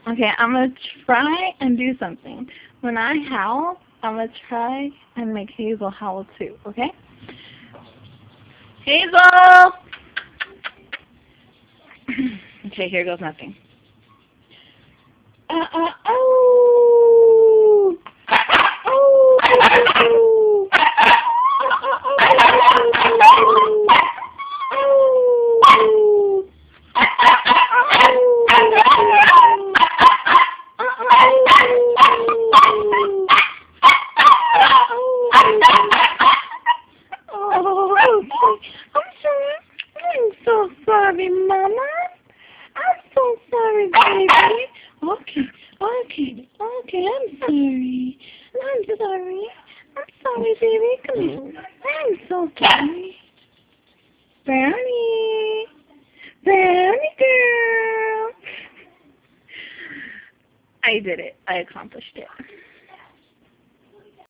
Okay, I'm going to try and do something. When I howl, I'm going to try and make Hazel howl too, okay? Hazel! Okay, here goes nothing. Oh! Oh! I'm so sorry, Mama. I'm so sorry, baby. Okay, I'm sorry. I'm sorry, baby. Come here. I'm so sorry. Brownie girl. I did it. I accomplished it.